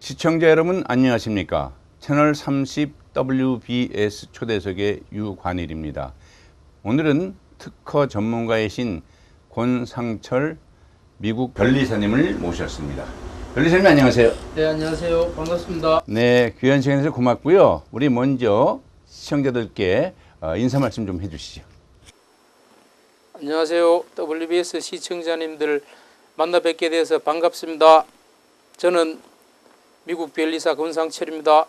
시청자 여러분 안녕하십니까? 채널 30 WBS 초대석의 유관일입니다. 오늘은 특허 전문가이신 권상철 미국 변리사님을 모셨습니다. 변리사님 안녕하세요. 네, 안녕하세요. 반갑습니다. 네, 귀한 시간 내서 고맙고요. 우리 먼저 시청자들께 인사 말씀 좀 해주시죠. 안녕하세요. WBS 시청자님들 만나 뵙게 돼서 반갑습니다. 저는 미국 변리사 권상철입니다.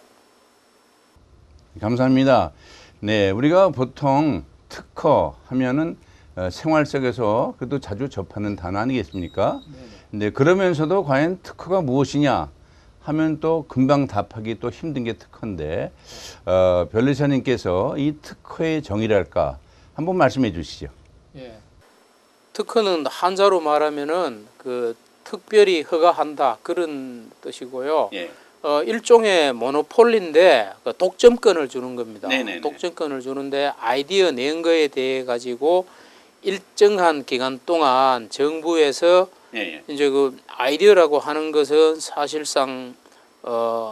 감사합니다. 네, 우리가 보통 특허 하면은 생활 속에서 그래도 자주 접하는 단어 아니겠습니까? 네, 그러면서도 과연 특허가 무엇이냐 하면 또 금방 답하기 또 힘든 게 특허인데 변리사님께서 이 특허의 정의랄까 한번 말씀해 주시죠. 예. 특허는 한자로 말하면은 특별히 허가한다 그런 뜻이고요. 예. 일종의 모노폴리인데 독점권을 주는 겁니다. 네네네. 독점권을 주는데 아이디어 낸 거에 대해 가지고 일정한 기간 동안 정부에서 예. 이제 그 아이디어라고 하는 것은 사실상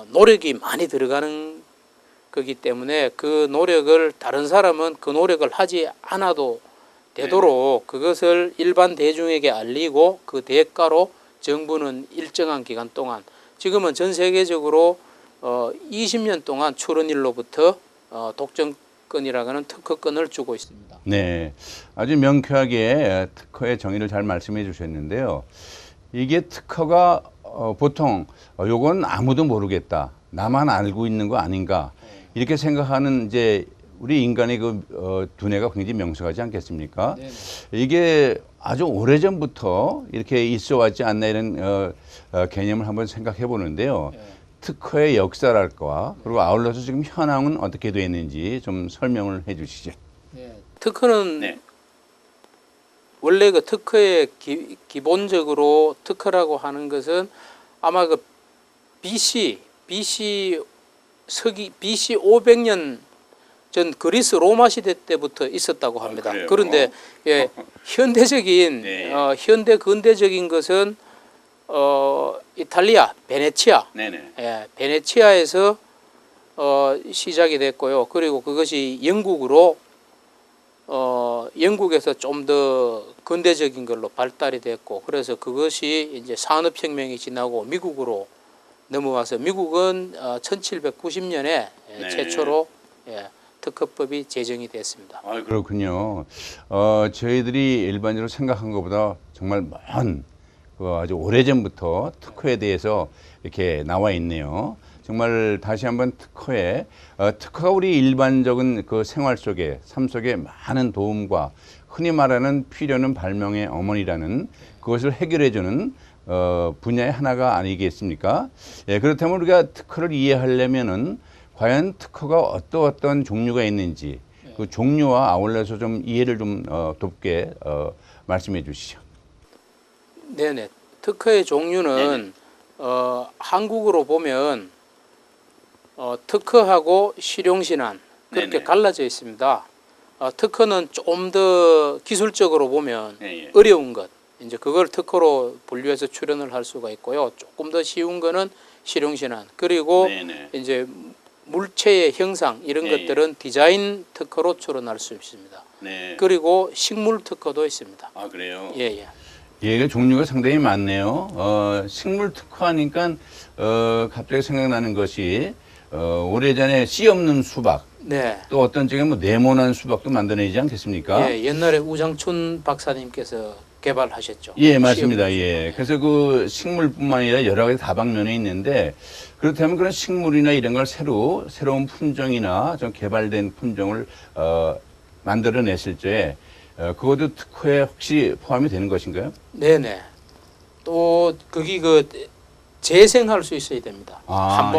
노력이 많이 들어가는 거기 때문에 그 노력을 다른 사람은 그 노력을 하지 않아도 되도록 그것을 일반 대중에게 알리고 그 대가로 정부는 일정한 기간 동안 지금은 전 세계적으로 20년 동안 출원일로부터 독점권이라고 하는 특허권을 주고 있습니다. 네, 아주 명쾌하게 특허의 정의를 잘 말씀해 주셨는데요. 이게 특허가 보통 요건 아무도 모르겠다, 나만 알고 있는 거 아닌가 이렇게 생각하는 이제 우리 인간의 그 두뇌가 굉장히 명석하지 않겠습니까? 네네. 이게 아주 오래전부터 이렇게 있어 왔지 않나 이런 개념을 한번 생각해 보는데요. 네. 특허의 역사랄까 그리고 아울러서 지금 현황은 어떻게 되어 있는지 좀 설명을 해 주시죠. 네. 특허는 네. 원래 그 특허의 기본적으로 특허라고 하는 것은 아마 그 BC 500년 전 그리스 로마 시대 때부터 있었다고 합니다. 그런데 예, 현대적인 네. 현대 근대적인 것은 이탈리아 베네치아, 네네. 예, 베네치아에서 시작이 됐고요. 그리고 그것이 영국으로 영국에서 좀 더 근대적인 걸로 발달이 됐고, 그래서 그것이 이제 산업혁명이 지나고 미국으로 넘어와서 미국은 1790년에 네. 최초로 특허법이 제정이 됐습니다. 아, 그렇군요. 저희들이 일반적으로 생각한 것보다 정말 먼 아주 오래전부터 특허에 대해서 이렇게 나와 있네요. 정말 다시 한번 특허가 우리 일반적인 그 생활 속에 삶 속에 많은 도움과 흔히 말하는 필요는 발명의 어머니라는 그것을 해결해주는 분야의 하나가 아니겠습니까? 예, 그렇다면 우리가 특허를 이해하려면은 과연 특허가 어떤 종류가 있는지 그 종류와 아울러서 좀 이해를 좀 돕게 말씀해 주시죠. 네네. 특허의 종류는 한국으로 보면 특허하고 실용신안 그렇게 네네. 갈라져 있습니다. 특허는 좀 더 기술적으로 보면 예. 어려운 것, 이제 그걸 특허로 분류해서 출연을 할 수가 있고요. 조금 더 쉬운 거는 실용신안, 그리고 네네. 이제 물체의 형상 이런 예. 것들은 디자인 특허로 출원할 수 있습니다. 네. 그리고 식물 특허도 있습니다. 아, 그래요? 예. 예, 종류가 상당히 많네요. 식물 특허하니까 갑자기 생각나는 것이 오래전에 씨 없는 수박, 네. 또 어떤 쪽에 뭐 네모난 수박도 만들어내지 않겠습니까? 예, 옛날에 우장춘 박사님께서 개발하셨죠. 예, 맞습니다. 시험. 예. 그래서 그 식물뿐만 아니라 여러 가지 다방면에 있는데 그렇다면 그런 식물이나 이런 걸 새로운 품종이나 좀 개발된 품종을 만들어냈을 때 그것도 특허에 혹시 포함이 되는 것인가요? 네네. 또 거기 재생할 수 있어야 됩니다. 아,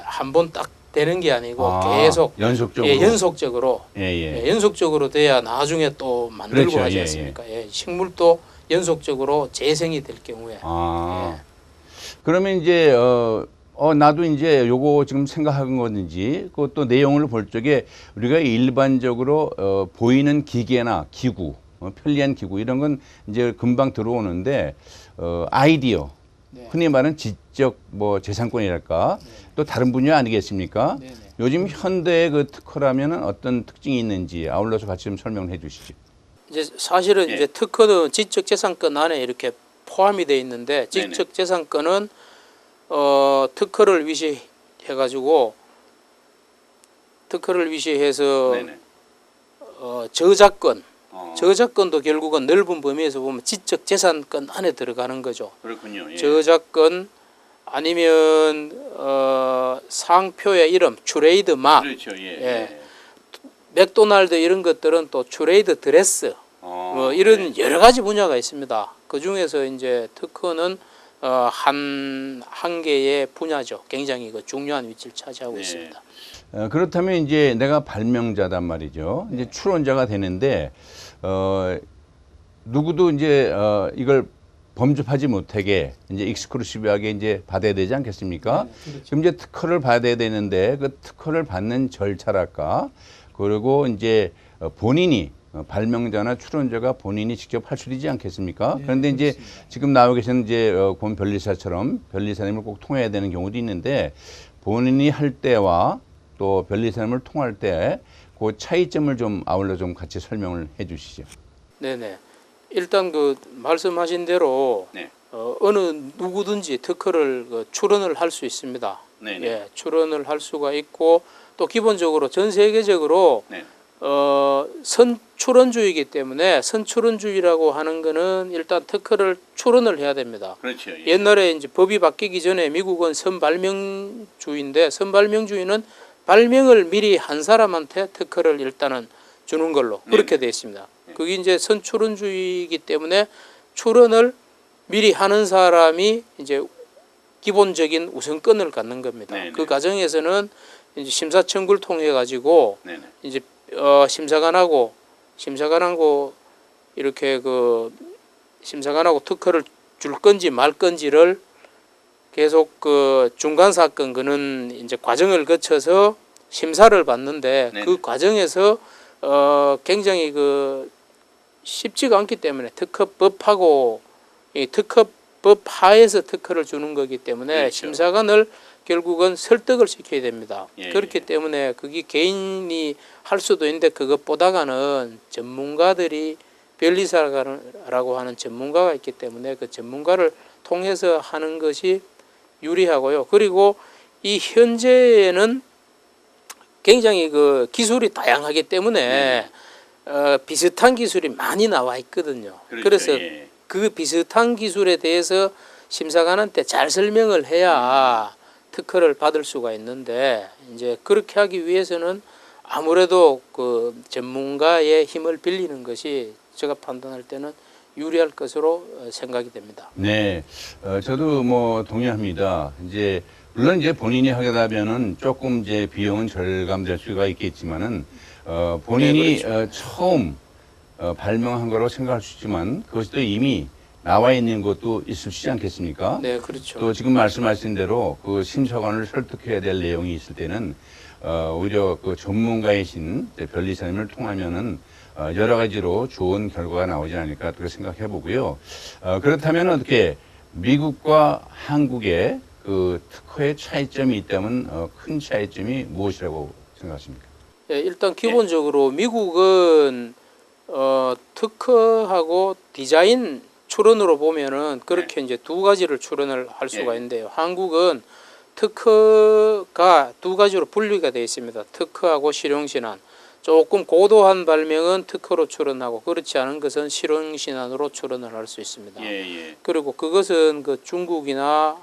한 번 딱 되는 게 아니고 아, 계속 연속적으로. 연속적으로 예. 연속적으로 돼야 나중에 또 만들고 그렇죠. 하지 않습니까? 식물도 연속적으로 재생이 될 경우에. 아. 그러면 이제 나도 이제 요거 지금 생각한 건지 그것도 내용을 볼 적에 우리가 일반적으로 보이는 기계나 기구, 편리한 기구 이런 건 이제 금방 들어오는데 아이디어, 네. 흔히 말하는 지적 뭐 재산권이랄까 또 다른 분야 아니겠습니까? 네네. 요즘 현대의 그 특허라면은 어떤 특징이 있는지 아울러서 같이 좀 설명해 주시죠. 이제 사실은 예. 이제 특허는 지적재산권 안에 이렇게 포함이 되어 있는데 지적재산권은 특허를 위시해가지고 특허를 위시해서 네네. 저작권 저작권도 결국은 넓은 범위에서 보면 지적재산권 안에 들어가는 거죠. 그렇군요. 예. 저작권 아니면 상표의 이름, 트레이드 마크, 그렇죠. 예. 예. 맥도날드 이런 것들은 또 트레이드 드레스 뭐 이런 네. 여러 가지 분야가 있습니다. 그 중에서 이제 특허는 한 개의 분야죠. 굉장히 그 중요한 위치를 차지하고 네. 있습니다. 그렇다면 이제 내가 발명자단 말이죠. 이제 추론자가 되는데 누구도 이제 이걸 범접하지 못하게 이제 익스클루시브하게 이제 받아야 되지 않겠습니까? 그렇죠. 그럼 이제 특허를 받아야 되는데 그 특허를 받는 절차랄까 그리고 이제 본인이 발명자나 추론자가 본인이 직접 할 수있지 않겠습니까? 네, 그런데 이제 그렇습니다. 지금 나오고 계시는 이제 권 변리사처럼 변리사님을 꼭 통해야 되는 경우도 있는데 본인이 할 때와 또 변리사님을 통할 때 그 차이점을 좀 아울러 좀 같이 설명을 해주시죠. 네네. 일단 그 말씀하신 대로 네. 어느 누구든지 특허를 출원을 할 수 있습니다. 네네. 예, 출원을 할 수가 있고 또 기본적으로 전 세계적으로 네. 선출원주의이기 때문에 선출원주의라고 하는 거는 일단 특허를 출원을 해야 됩니다. 그렇죠. 예. 옛날에 이제 법이 바뀌기 전에 미국은 선발명주의인데 선발명주의는 발명을 미리 한 사람한테 특허를 일단은 주는 걸로 그렇게 되어 있습니다. 그게 이제 선출원주의이기 때문에 출원을 미리 하는 사람이 이제 기본적인 우선권을 갖는 겁니다. 네네. 그 과정에서는 이제 심사 청구를 통해 가지고 네네. 이제 심사관하고 이렇게 그 심사관하고 특허를 줄 건지 말 건지를 계속 그 중간 사건 그는 이제 과정을 거쳐서 심사를 받는데 네네. 그 과정에서 굉장히 그 쉽지가 않기 때문에 특허법하고 이 특허법 하에서 특허를 주는 거기 때문에 그렇죠. 심사관을 결국은 설득을 시켜야 됩니다. 예, 그렇기 예. 때문에 그게 개인이 할 수도 있는데 그것보다가는 전문가들이 변리사라고 하는 전문가가 있기 때문에 그 전문가를 통해서 하는 것이 유리하고요. 그리고 이 현재는 굉장히 그 기술이 다양하기 때문에 비슷한 기술이 많이 나와 있거든요. 그렇죠. 그래서 예. 그 비슷한 기술에 대해서 심사관한테 잘 설명을 해야 특허를 받을 수가 있는데 이제 그렇게 하기 위해서는 아무래도 그 전문가의 힘을 빌리는 것이 제가 판단할 때는 유리할 것으로 생각이 됩니다. 네, 저도 뭐 동의합니다. 이제 물론 이제 본인이 하게 되면은 조금 이제 비용은 절감될 수가 있겠지만은 본인이 네, 그렇죠. 처음 발명한 거라고 생각할 수 있지만 그것이 또 이미 나와 있는 것도 있을 수 있지 않겠습니까? 네, 그렇죠. 또 지금 말씀하신 대로 그 심사관을 설득해야 될 내용이 있을 때는 오히려 그 전문가이신 변리사님을 통하면은 여러 가지로 좋은 결과가 나오지 않을까 그렇게 생각해 보고요. 그렇다면 어떻게 미국과 한국의 그 특허의 차이점이 있다면 큰 차이점이 무엇이라고 생각하십니까? 예, 일단 기본적으로 미국은 특허하고 디자인 출원으로 보면은 그렇게 이제 두 가지를 출원을 할 수가 있는데요. 한국은 특허가 두 가지로 분리가 되어 있습니다. 특허하고 실용신안. 조금 고도한 발명은 특허로 출원하고 그렇지 않은 것은 실용신안으로 출원을 할 수 있습니다. 예. 그리고 그것은 그 중국이나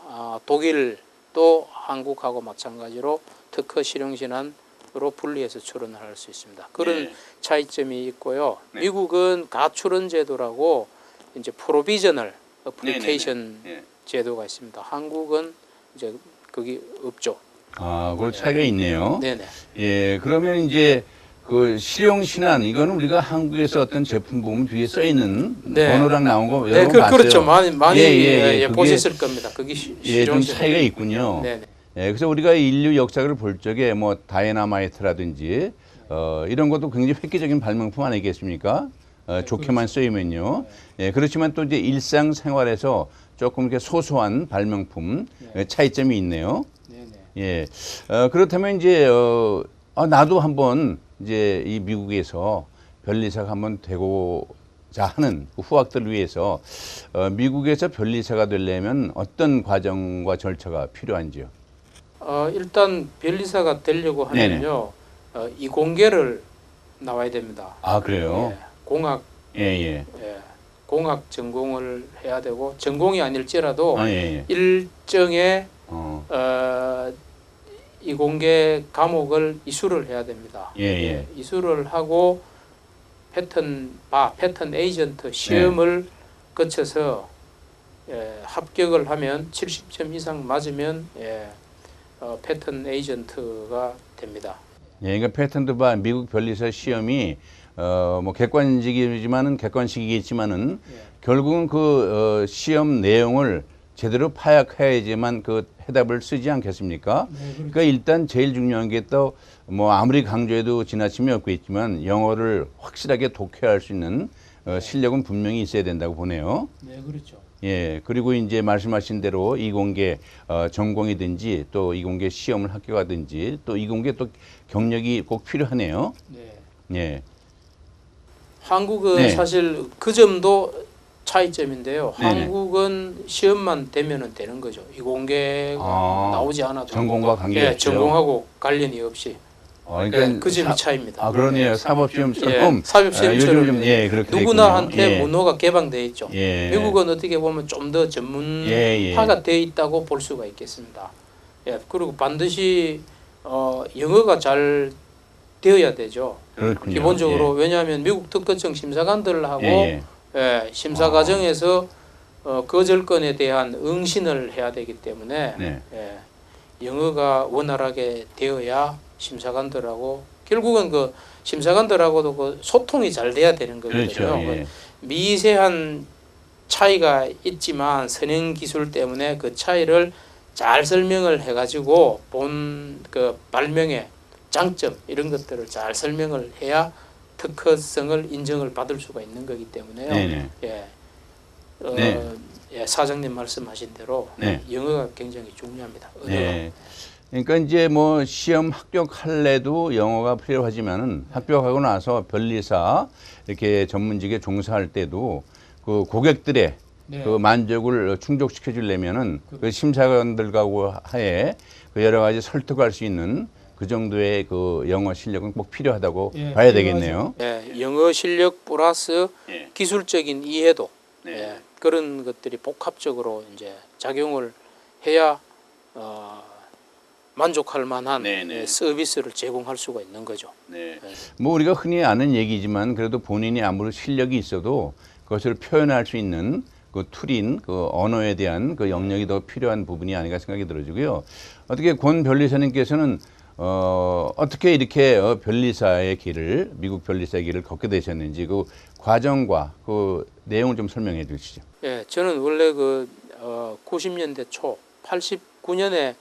독일 또 한국하고 마찬가지로 특허 실용신안으로 분리해서 출원을 할 수 있습니다. 그런 차이점이 있고요. 네. 미국은 가출원 제도라고 이제 프로비저널 어플리케이션 제도가 있습니다. 한국은 이제 그게 없죠. 아, 그 차이가 있네요. 네네. 예, 그러면 이제 그 실용신안 이거는 우리가 한국에서 어떤 제품 보면 뒤에 써 있는 네. 번호랑 나온 거 여러 네, 번 봤어요. 그렇죠. 많이 그게 보셨을 겁니다. 그게 예, 좀 차이가 있군요. 네네. 예, 그래서 우리가 인류 역사를 볼 적에 뭐 다이너마이트라든지 이런 것도 굉장히 획기적인 발명품 아니겠습니까? 좋게만 쓰이면요. 예, 그렇지만 또 이제 일상생활에서 조금 이렇게 소소한 발명품 네. 차이점이 있네요. 네네. 예. 그렇다면 이제 나도 한번 이제 이 미국에서 변리사가 한번 되고자 하는 그 후학들을 위해서 미국에서 변리사가 되려면 어떤 과정과 절차가 필요한지요? 일단 변리사가 되려고 네네. 하면요, 이공계를 나와야 됩니다. 아, 그래요? 예, 공학, 예, 예. 예, 공학 전공을 해야 되고, 전공이 아닐지라도 아, 예, 예. 일정의 어, 이공계 과목을 이수를 해야 됩니다. 예, 예. 이수를 하고 패턴 에이전트 시험을 거쳐서 합격을 하면 70점 이상 맞으면 패턴 에이전트가 됩니다. 예, 그러니까 패턴트 바 미국 변리사 시험이 뭐 객관식이겠지만은 예. 결국은 그 시험 내용을 제대로 파악해야지만 그 해답을 쓰지 않겠습니까? 네, 그렇죠. 그러니까 일단 제일 중요한 게 또 뭐 아무리 강조해도 지나침이 없겠지만 영어를 확실하게 독해할 수 있는 실력은 분명히 있어야 된다고 보네요. 네, 그렇죠. 예, 그리고 이제 말씀하신 대로 이공계 전공이든지 또 이공계 시험을 합격하든지 또 이공계 또 경력이 꼭 필요하네요. 네. 예, 한국은 네. 사실 그 점도 차이점인데요. 네네. 한국은 시험만 되면은 되는 거죠. 이공계가 나오지 않아도 전공과 관계없이. 예, 전공하고 관련이 없이. 그러니까 그 점이 차이입니다. 아, 그러네요. 사법시험처럼 사법시험처럼 요즘 좀 그렇게 누구나한테 돼 있군요. 문호가 개방되어 있죠. 예. 미국은 어떻게 보면 좀 더 전문화가 되어 있다고 볼 수가 있겠습니다. 예, 그리고 반드시 영어가 잘 되어야 되죠. 그렇군요. 기본적으로 왜냐하면 미국 특허청 심사관들하고 심사 과정에서 거절권에 대한 응신을 해야 되기 때문에 네. 영어가 원활하게 되어야 심사관들하고 결국은 그 심사관들하고도 그 소통이 잘 돼야 되는 거거든요. 그렇죠. 예. 미세한 차이가 있지만 선행 기술 때문에 그 차이를 잘 설명을 해가지고 본 그 발명의 장점 이런 것들을 잘 설명을 해야 특허성을 인정을 받을 수가 있는 거기 때문에요. 네네. 사장님 말씀하신 대로 네. 영어가 굉장히 중요합니다. 언어가. 네. 그러니까 이제 뭐 시험 합격할래도 영어가 필요하지만은 합격하고 나서 변리사 이렇게 전문직에 종사할 때도 그 고객들의 그 만족을 충족시켜 주려면은 그 심사관들하고 하에 그 여러 가지 설득할 수 있는 그 정도의 그 영어 실력은 꼭 필요하다고 봐야 되겠네요. 영어 실력 플러스 예. 기술적인 이해도 네. 그런 것들이 복합적으로 이제 작용을 해야 만족할 만한 서비스를 제공할 수가 있는 거죠. 뭐 우리가 흔히 아는 얘기지만 그래도 본인이 아무리 실력이 있어도 그것을 표현할 수 있는 그 툴인 그 언어에 대한 그 영역이 더 필요한 부분이 아닌가 생각이 들어지고요. 어떻게 권 변리사님께서는 어떻게 이렇게 변리사의 길을 미국 변리사의 길을 걷게 되셨는지 그 과정과 그 내용을 좀 설명해 주시죠. 예, 저는 원래 그 90년대 초 89년에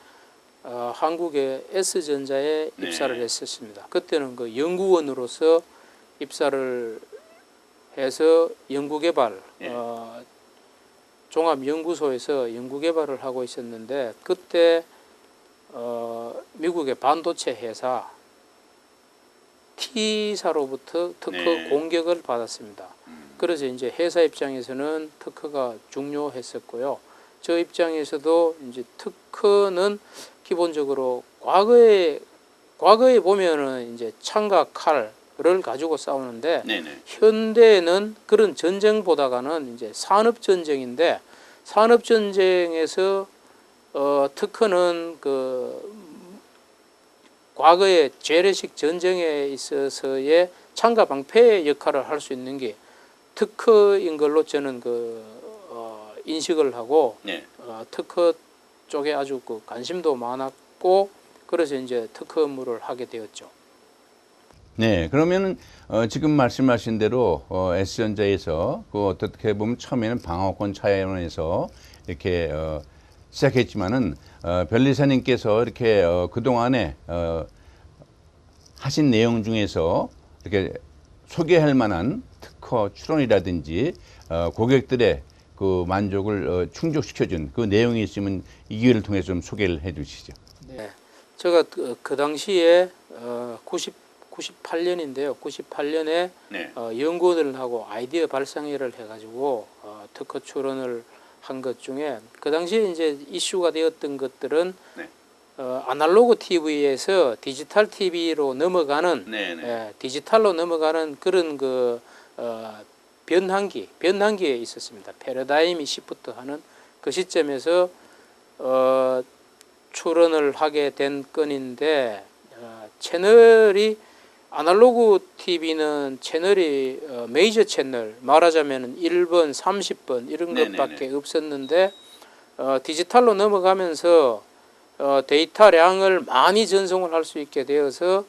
한국의 S전자에 입사를 했었습니다. 그때는 그 연구원으로서 입사를 해서 연구개발 종합연구소에서 연구개발을 하고 있었는데 그때 미국의 반도체 회사 T사로부터 특허 공격을 받았습니다. 그래서 이제 회사 입장에서는 특허가 중요했었고요. 저 입장에서도 이제 특허는 기본적으로 과거에 보면은 이제 창과 칼을 가지고 싸우는데 현대에는 그런 전쟁보다는 이제 산업 전쟁인데 산업 전쟁에서 특허는 그 과거의 재래식 전쟁에 있어서의 창과 방패의 역할을 할 수 있는 게 특허인 걸로 저는 인식을 하고 특허 쪽에 아주 그 관심도 많았고 그래서 이제 특허 업무를 하게 되었죠. 네, 그러면은 지금 말씀하신 대로 S전자에서 그 어떻게 보면 처음에는 방어권 차원에서 이렇게 시작했지만은 변리사님께서 이렇게 그 동안에 하신 내용 중에서 이렇게 소개할 만한 특허 출원이라든지 고객들의 그 만족을 충족시켜준 그 내용이 있으면 이 기회를 통해서 좀 소개를 해주시죠. 네, 제가 그 당시에 98년인데요. 98년에 네. 연구원들하고 아이디어 발상회를 해가지고 특허 출원을 한 것 중에 그 당시에 이제 이슈가 되었던 것들은 네. 아날로그 TV에서 디지털 TV로 넘어가는 네, 네. 디지털로 넘어가는 그런 그 변환기에 있었습니다. 패러다임이 시프트 하는 그 시점에서 출원을 하게 된 건인데 채널이 아날로그 TV는 채널이 메이저 채널 말하자면 1번, 30번 이런 네네네. 것밖에 없었는데 디지털로 넘어가면서 데이터량을 많이 전송을 할 수 있게 되어서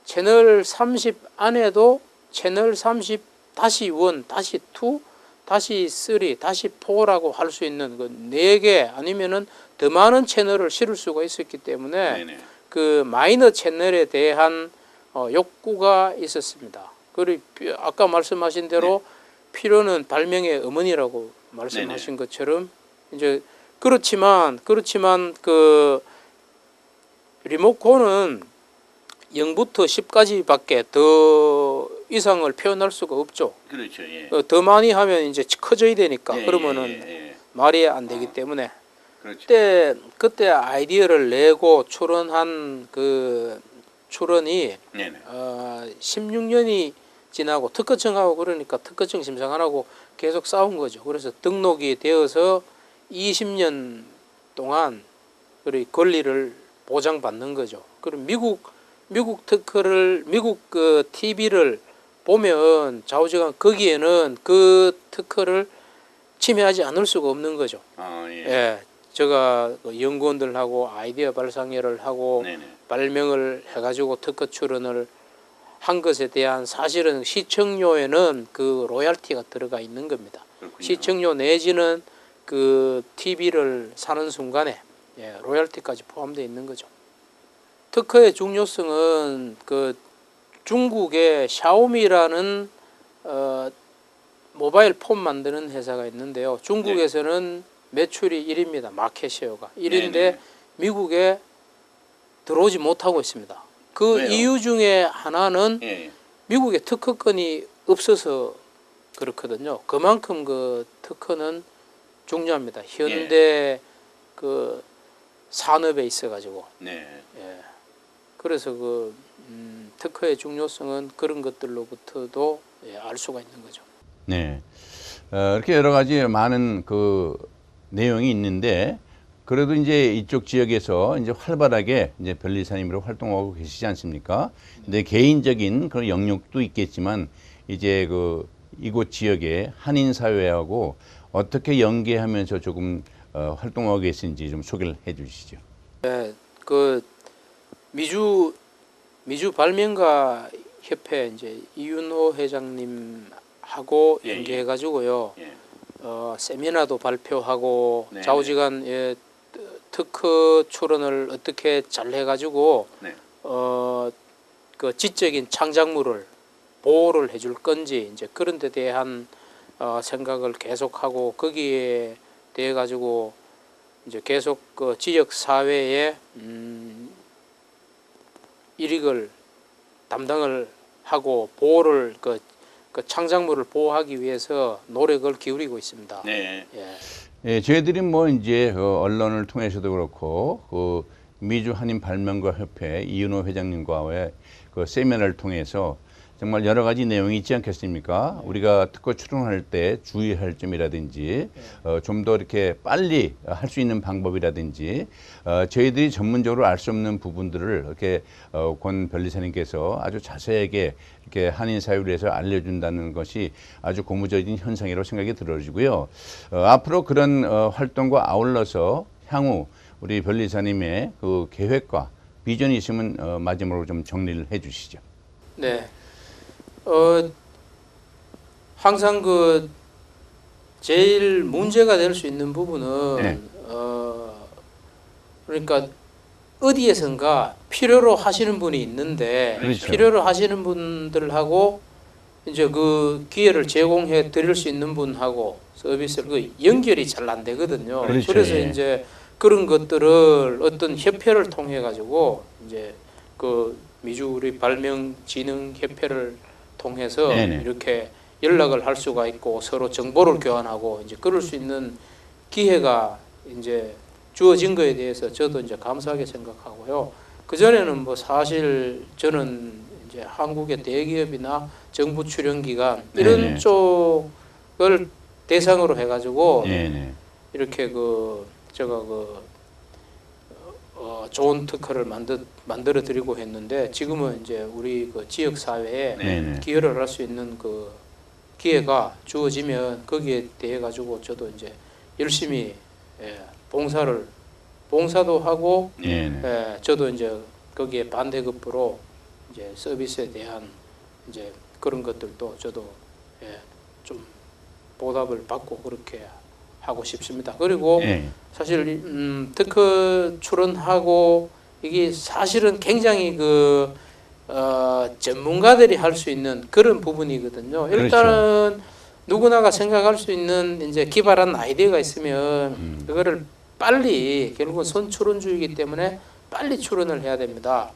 채널 30 안에도 채널 30 다시 1, 다시 2, 다시 3, 다시 4라고 할 수 있는 그 4개 아니면은 더 많은 채널을 실을 수가 있었기 때문에 네네. 그 마이너 채널에 대한 욕구가 있었습니다. 그리고 아까 말씀하신 대로 필요는 발명의 어머니라고 말씀하신 것처럼 이제 그렇지만 그 리모컨은 0부터 10까지밖에 더 이상을 표현할 수가 없죠. 그렇죠. 예. 더 많이 하면 이제 커져야 되니까 예, 그러면은 예. 말이 안 되기 때문에 그렇죠. 그때 아이디어를 내고 출원한 그 출원이 네네. 16년이 지나고 특허청하고 그러니까 특허청 심사관하고 계속 싸운 거죠. 그래서 등록이 되어서 20년 동안 그 권리를 보장받는 거죠. 그럼 미국 특허를 미국 그 TV를 보면 좌우지간 거기에는 그 특허를 침해하지 않을 수가 없는 거죠. 아, 예. 예, 제가 연구원들하고 아이디어 발상회를 하고 네네. 발명을 해가지고 특허 출원을 한 것에 대한 사실은 시청료에는 그 로얄티가 들어가 있는 겁니다. 그렇군요. 시청료 내지는 그 TV를 사는 순간에 로얄티까지 포함되어 있는 거죠. 특허의 중요성은 그 중국의 샤오미라는 모바일 폰 만드는 회사가 있는데요. 중국에서는 매출이 1위입니다. 마켓쉐어가 1위인데 네네. 미국에 들어오지 못하고 있습니다. 그 왜요? 이유 중에 하나는 예. 미국에 특허권이 없어서 그렇거든요. 그만큼 그 특허는 중요합니다. 현대 그 산업에 있어가지고. 네. 예. 그래서 그 특허의 중요성은 그런 것들로부터도 알 수가 있는 거죠. 네. 이렇게 여러 가지 많은 그 내용이 있는데 그래도 이제 이쪽 지역에서 이제 활발하게 이제 변리사님으로 활동하고 계시지 않습니까? 근데 개인적인 그런 영역도 있겠지만 이제 그 이곳 지역의 한인 사회하고 어떻게 연계하면서 조금 활동하고 계신지 좀 소개를 해주시죠. 네, 그 미주 발명가 협회 이제 이윤호 회장님하고 예, 연계해 가지고요. 예. 세미나도 발표하고 네, 좌우지간 특허 출원을 어떻게 잘 해가지고 네. 그 지적인 창작물을 보호를 해줄 건지 이제 그런 데 대한 생각을 계속하고 거기에 대해 가지고 이제 계속 그 지역 사회에 일익을 담당을 하고 보호를 그 창작물을 보호하기 위해서 노력을 기울이고 있습니다. 네. 예. 예, 저희들이 뭐 이제 언론을 통해서도 그렇고 그 미주 한인 발명가 협회 이윤호 회장님과의 그 세미나를 통해서 정말 여러 가지 내용이 있지 않겠습니까? 우리가 특허 출원할 때 주의할 점이라든지 좀 더 이렇게 빨리 할 수 있는 방법이라든지 저희들이 전문적으로 알 수 없는 부분들을 이렇게 권 변리사님께서 아주 자세하게 이렇게 한인 사회를 위해서 알려준다는 것이 아주 고무적인 현상이라고 생각이 들어지고요. 앞으로 그런 활동과 아울러서 향후 우리 변리사님의 그 계획과 비전이 있으면 마지막으로 좀 정리를 해주시죠. 네. 항상 그 제일 문제가 될 수 있는 부분은 네. 그러니까 어디에선가 필요로 하시는 분이 있는데 그렇죠. 필요로 하시는 분들하고 이제 그 기회를 제공해 드릴 수 있는 분하고 서비스를 그 연결이 잘 안 되거든요. 그렇죠. 그래서 예. 이제 그런 것들을 어떤 협회를 통해 가지고 이제 그 미주 우리 발명진흥협회를 통해서 네네. 이렇게 연락을 할 수가 있고 서로 정보를 교환하고 이제 그럴 수 있는 기회가 이제 주어진 거에 대해서 저도 이제 감사하게 생각하고요. 그 전에는 뭐 사실 저는 이제 한국의 대기업이나 정부 출연기관 이런 네네. 쪽을 대상으로 해가지고 네네. 이렇게 그 제가 그 좋은 특허를 만들어 드리고 했는데 지금은 이제 우리 그 지역 사회에 네네. 기여를 할 수 있는 그 기회가 주어지면 거기에 대해 가지고 저도 이제 열심히 봉사도 하고 네네. 저도 이제 거기에 반대급부로 이제 서비스에 대한 이제 그런 것들도 저도 좀 보답을 받고 그렇게 하고 싶습니다. 그리고 예. 사실 특허 출원하고 이게 사실은 굉장히 그 전문가들이 할 수 있는 그런 부분이거든요. 일단은 누구나가 생각할 수 있는 이제 기발한 아이디어가 있으면 그거를 빨리 결국은 선출원주의이기 때문에 빨리 출원을 해야 됩니다.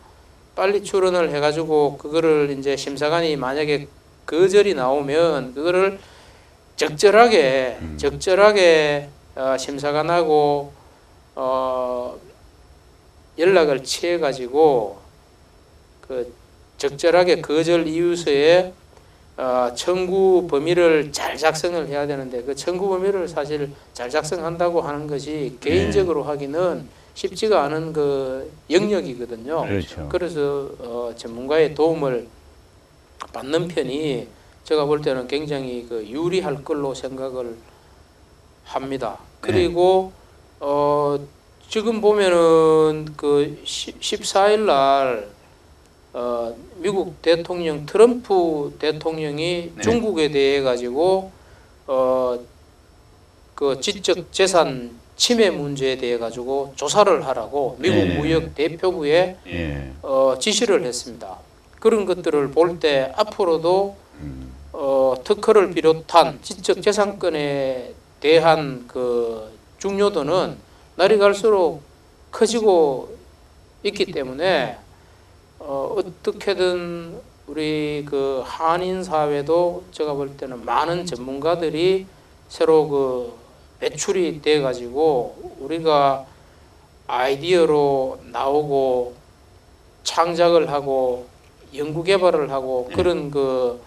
빨리 출원을 해가지고 그거를 이제 심사관이 만약에 거절이 나오면 그거를 적절하게 심사관하고 연락을 취해 가지고 그 적절하게 거절 이유서에 청구 범위를 잘 작성을 해야 되는데 그 청구 범위를 사실 잘 작성한다고 하는 것이 개인적으로 하기는 쉽지가 않은 그 영역이거든요. 그렇죠. 그래서 전문가의 도움을 받는 편이 제가 볼 때는 굉장히 그 유리할 걸로 생각을 합니다. 그리고 지금 보면은 그 14일 날 미국 대통령 트럼프 대통령이 네. 중국에 대해 가지고 그 지적 재산 침해 문제에 대해 가지고 조사를 하라고 미국 네네. 무역 대표부에 예. 지시를 했습니다. 그런 것들을 볼 때 앞으로도 특허를 비롯한 지적 재산권에 대한 그 중요도는 날이 갈수록 커지고 있기 때문에 어떻게든 우리 그 한인 사회도 제가 볼 때는 많은 전문가들이 새로 그 배출이 돼 가지고 우리가 아이디어로 나오고 창작을 하고 연구 개발을 하고 그런 그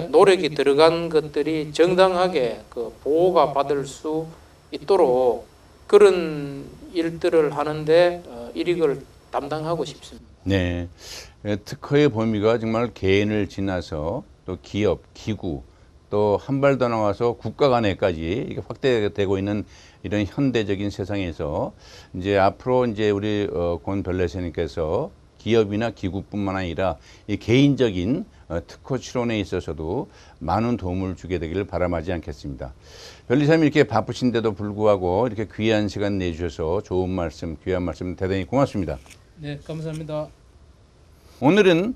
노력이 들어간 것들이 정당하게 그 보호가 받을 수 있도록 그런 일들을 하는데 일익을 담당하고 싶습니다. 네. 특허의 범위가 정말 개인을 지나서 또 기업, 기구, 또 한 발 더 나와서 국가 간에까지 이게 확대되고 있는 이런 현대적인 세상에서 이제 앞으로 이제 우리 권 변레스님께서 기업이나 기구뿐만 아니라 이 개인적인 특허 출원에 있어서도 많은 도움을 주게 되기를 바람하지 않겠습니다. 변리사님 이렇게 바쁘신데도 불구하고 이렇게 귀한 시간 내주셔서 좋은 말씀, 귀한 말씀 대단히 고맙습니다. 네, 감사합니다. 오늘은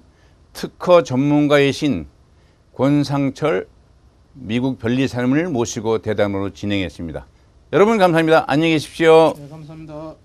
특허 전문가이신 권상철 미국 변리사님을 모시고 대담으로 진행했습니다. 여러분 감사합니다. 안녕히 계십시오. 네, 감사합니다.